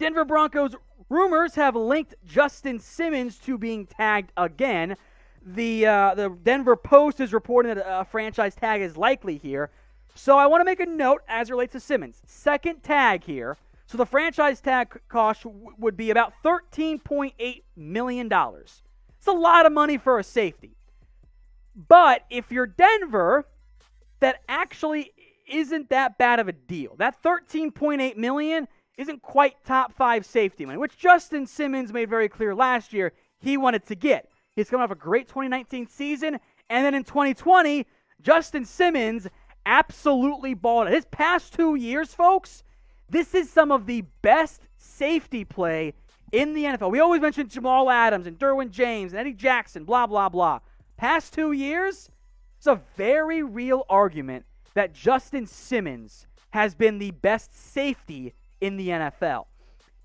Denver Broncos rumors have linked Justin Simmons to being tagged again. The Denver Post is reporting that a franchise tag is likely here. So I want to make a note as it relates to Simmons. Second tag here. So the franchise tag cost would be about $13.8 million. It's a lot of money for a safety. But if you're Denver, that actually isn't that bad of a deal. That $13.8 million isn't quite top 5 safety money, which Justin Simmons made very clear last year he wanted to get. He's coming off a great 2019 season, and then in 2020, Justin Simmons absolutely balled out. His past 2 years, folks, this is some of the best safety play in the NFL. We always mention Jamal Adams and Derwin James and Eddie Jackson, blah, blah, blah. Past 2 years, it's a very real argument that Justin Simmons has been the best safety in the NFL.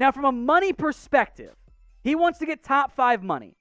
Now, from a money perspective, he wants to get top 5 money,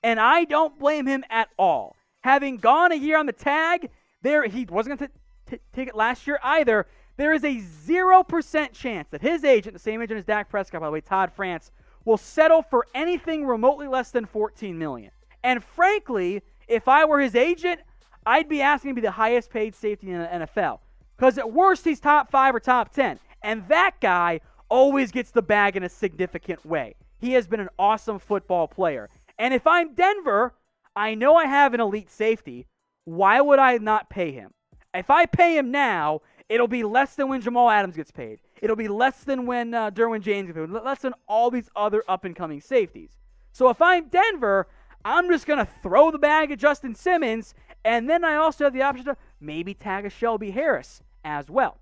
and I don't blame him at all. Having gone a year on the tag, he wasn't going to take it last year either. There is a 0% chance that his agent, the same agent as Dak Prescott, by the way, Todd France, will settle for anything remotely less than $14 million. And frankly, if I were his agent, I'd be asking him to be the highest paid safety in the NFL. Because at worst, he's top 5 or top 10. And that guy always gets the bag in a significant way. He has been an awesome football player. And if I'm Denver, I know I have an elite safety. Why would I not pay him? If I pay him now, it'll be less than when Jamal Adams gets paid. It'll be less than when Derwin James gets paid. Less than all these other up-and-coming safeties. So if I'm Denver, I'm just going to throw the bag at Justin Simmons, and then I also have the option to maybe tag a Shelby Harris as well.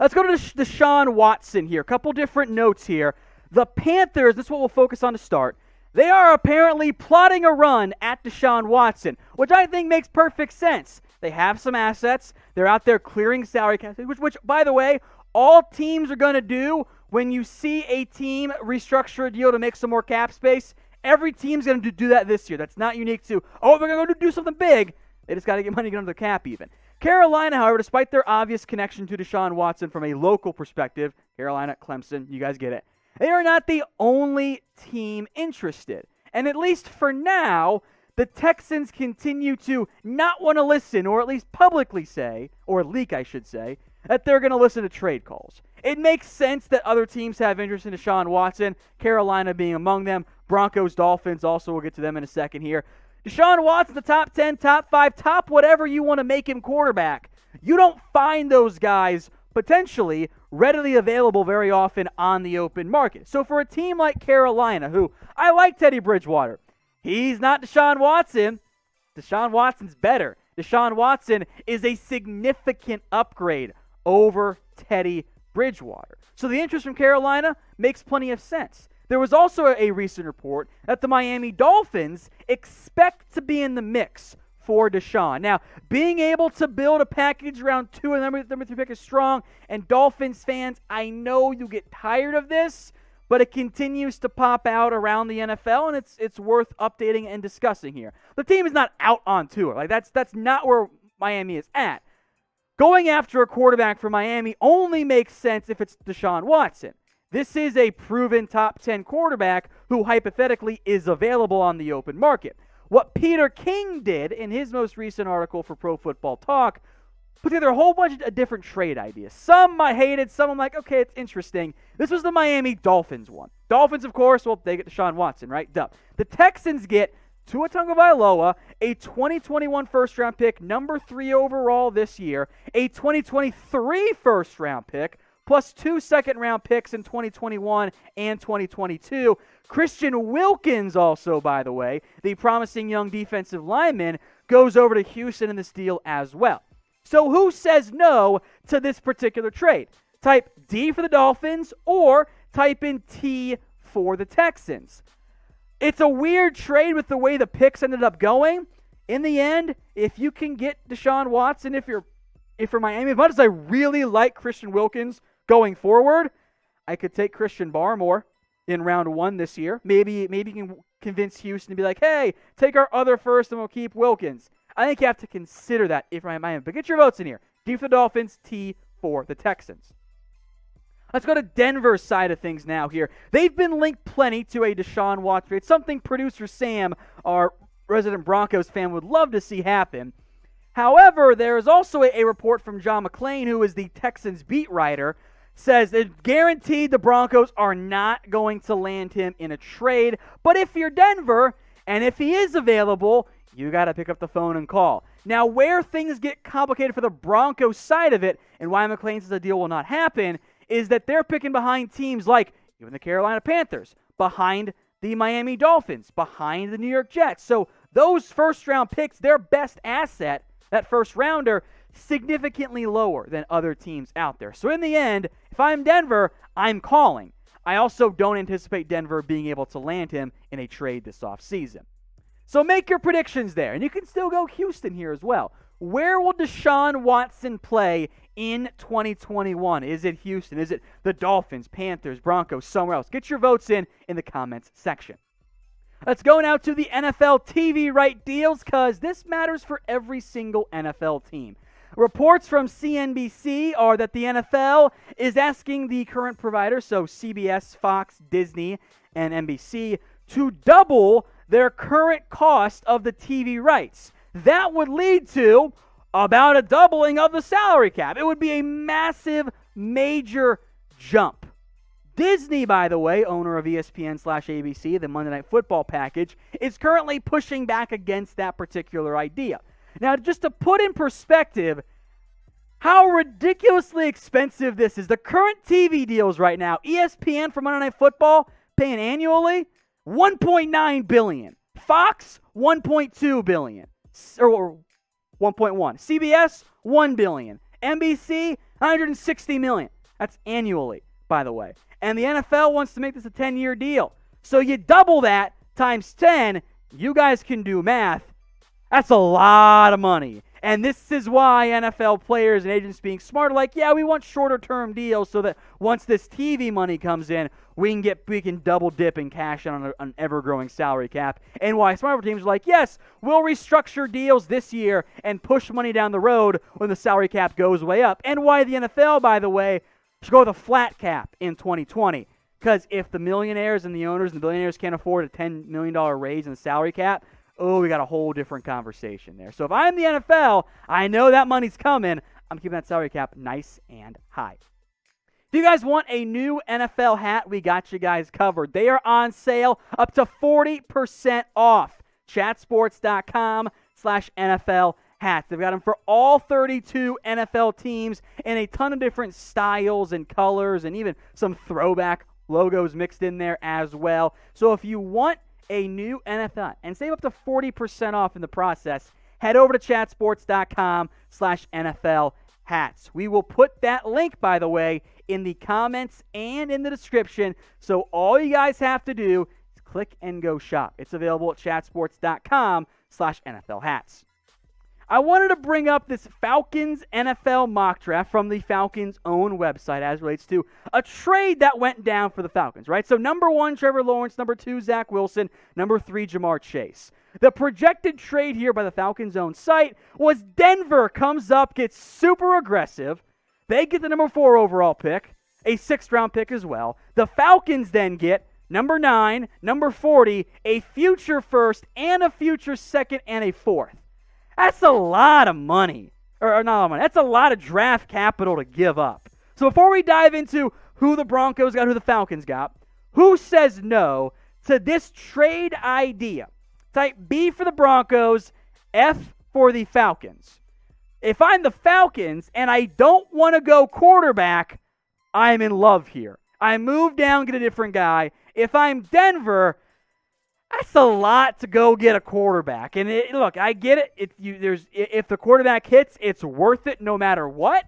Let's go to Deshaun Watson here. A couple different notes here. The Panthers, this is what we'll focus on to start. They are apparently plotting a run at Deshaun Watson, which I think makes perfect sense. They have some assets. They're out there clearing salary caps, which, by the way, all teams are going to do when you see a team restructure a deal to make some more cap space. Every team's going to do that this year. That's not unique to, they're going to do something big. They just got to get money to get under the cap even. Carolina, however, despite their obvious connection to Deshaun Watson from a local perspective, Carolina, Clemson, you guys get it. They are not the only team interested. And at least for now, the Texans continue to not want to listen, or at least publicly say, or leak, I should say, that they're going to listen to trade calls. It makes sense that other teams have interest in Deshaun Watson, Carolina being among them, Broncos, Dolphins, also we'll get to them in a second here. Deshaun Watson, the top 10, top 5, top whatever you want to make him quarterback. You don't find those guys potentially readily available very often on the open market. So for a team like Carolina, who I like Teddy Bridgewater, he's not Deshaun Watson. Deshaun Watson's better. Deshaun Watson is a significant upgrade over Teddy Bridgewater. So the interest from Carolina makes plenty of sense. There was also a recent report that the Miami Dolphins expect to be in the mix for Deshaun. Now, being able to build a package around 2 and number 3 pick is strong, and Dolphins fans, I know you get tired of this, but it continues to pop out around the NFL, and it's worth updating and discussing here. The team is not out on tour. Like that's not where Miami is at. Going after a quarterback for Miami only makes sense if it's Deshaun Watson. This is a proven top 10 quarterback who hypothetically is available on the open market. What Peter King did in his most recent article for Pro Football Talk put together a whole bunch of different trade ideas. Some I hated, some I'm like, okay, it's interesting. This was the Miami Dolphins one. Dolphins, of course, well, they get Deshaun Watson, right? Duh. The Texans get Tua Tagovailoa, a 2021 first-round pick, number 3 overall this year, a 2023 first-round pick, plus 2 second-round picks in 2021 and 2022. Christian Wilkins also, by the way, the promising young defensive lineman, goes over to Houston in this deal as well. So who says no to this particular trade? Type D for the Dolphins or type in T for the Texans. It's a weird trade with the way the picks ended up going. In the end, if you can get Deshaun Watson, if you're Miami, as much as I really like Christian Wilkins going forward, I could take Christian Barmore in round 1 this year. Maybe you can convince Houston to be like, hey, take our other first and we'll keep Wilkins. I think you have to consider that if you're Miami. But get your votes in here. D for the Dolphins, T for the Texans. Let's go to Denver's side of things now here. They've been linked plenty to a Deshaun Watson. It's something producer Sam, our resident Broncos fan, would love to see happen. However, there is also a report from John McClain, who is the Texans beat writer, says it's guaranteed the Broncos are not going to land him in a trade. But if you're Denver, and if he is available, you got to pick up the phone and call. Now, where things get complicated for the Broncos side of it, and why McClain says the deal will not happen, is that they're picking behind teams like even the Carolina Panthers, behind the Miami Dolphins, behind the New York Jets. So those first-round picks, their best asset, that first rounder, significantly lower than other teams out there. So in the end, if I'm Denver, I'm calling. I also don't anticipate Denver being able to land him in a trade this offseason. So make your predictions there. And you can still go Houston here as well. Where will Deshaun Watson play in 2021? Is it Houston? Is it the Dolphins, Panthers, Broncos, somewhere else? Get your votes in the comments section. Let's go now to the NFL TV right deals, because this matters for every single NFL team. Reports from CNBC are that the NFL is asking the current providers, so CBS, Fox, Disney, and NBC, to double their current cost of the TV rights. That would lead to about a doubling of the salary cap. It would be a massive, major jump. Disney, by the way, owner of ESPN/ABC, the Monday Night Football package, is currently pushing back against that particular idea. Now, just to put in perspective how ridiculously expensive this is, the current TV deals right now, ESPN for Monday Night Football paying annually $1.9 billion. Fox, $1.2 billion. Or 1.1. CBS, $1 billion. NBC, $160 million. That's annually, by the way. And the NFL wants to make this a 10-year deal. So you double that times 10, you guys can do math. That's a lot of money. And this is why NFL players and agents being smart are like, yeah, we want shorter-term deals so that once this TV money comes in, we can double dip and cash on an ever-growing salary cap. And why smarter teams are like, yes, we'll restructure deals this year and push money down the road when the salary cap goes way up. And why the NFL, by the way, should go with a flat cap in 2020. Because if the millionaires and the owners and the billionaires can't afford a $10 million raise in the salary cap, we got a whole different conversation there. So if I'm the NFL, I know that money's coming. I'm keeping that salary cap nice and high. If you guys want a new NFL hat, we got you guys covered. They are on sale up to 40% off. Chatsports.com/NFL hats. They've got them for all 32 NFL teams in a ton of different styles and colors and even some throwback logos mixed in there as well. So if you want a new NFL and save up to 40% off in the process, head over to chatsports.com/NFL hats. We will put that link, by the way, in the comments and in the description. So all you guys have to do is click and go shop. It's available at chatsports.com/NFL hats. I wanted to bring up this Falcons NFL mock draft from the Falcons' own website as relates to a trade that went down for the Falcons, right? So number 1, Trevor Lawrence. Number 2, Zach Wilson. Number 3, Jamar Chase. The projected trade here by the Falcons' own site was Denver comes up, gets super aggressive. They get the number 4 overall pick, a 6th-round pick as well. The Falcons then get number 9, number 40, a future first, and a future second, and a 4th. That's a lot of money. Or not a lot of money. That's a lot of draft capital to give up. So before we dive into who the Broncos got, who the Falcons got, who says no to this trade idea? Type B for the Broncos, F for the Falcons. If I'm the Falcons and I don't want to go quarterback, I'm in love here. I move down, get a different guy. If I'm Denver, that's a lot to go get a quarterback. And look, I get it. If the quarterback hits, it's worth it no matter what.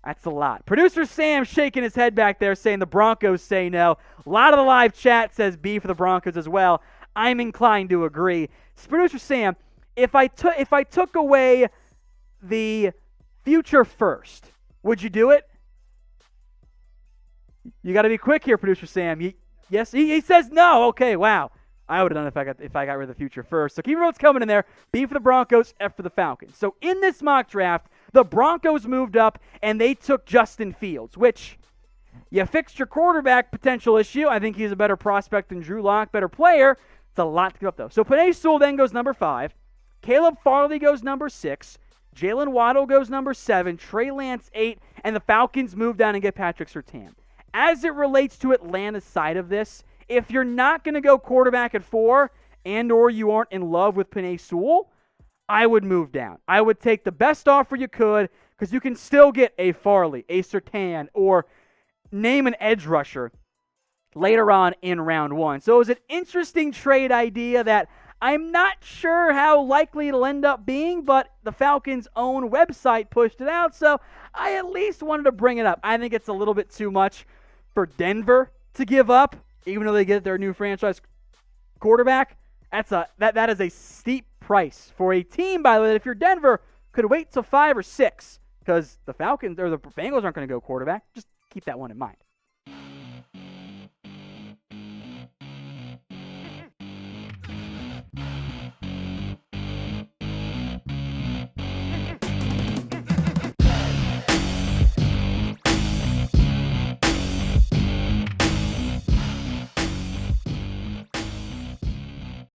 That's a lot. Producer Sam shaking his head back there saying the Broncos say no. A lot of the live chat says B for the Broncos as well. I'm inclined to agree. Producer Sam, if I took away the future first, would you do it? You got to be quick here, Producer Sam. Yes, he says no. Okay, wow. I would have done it if I got rid of the future first. So keep your votes coming in there. B for the Broncos, F for the Falcons. So in this mock draft, the Broncos moved up and they took Justin Fields, which You fixed your quarterback potential issue. I think he's a better prospect than Drew Lock, better player. It's a lot to give up, though. So Penei Sewell then goes number 5. Caleb Farley goes number 6. Jalen Waddle goes number 7. Trey Lance 8. And the Falcons move down and get Patrick Surtain. As it relates to Atlanta's side of this, if you're not going to go quarterback at 4 and or you aren't in love with Penei Sewell, I would move down. I would take the best offer you could because you can still get a Farley, a Surtain, or name an edge rusher later on in round 1. So it was an interesting trade idea that I'm not sure how likely it'll end up being, but the Falcons' own website pushed it out, so I at least wanted to bring it up. I think it's a little bit too much for Denver to give up, even though they get their new franchise quarterback. That is a steep price for a team, by the way, that if you're Denver, could wait till 5 or 6 because the Falcons or the Bengals aren't going to go quarterback. Just keep that one in mind.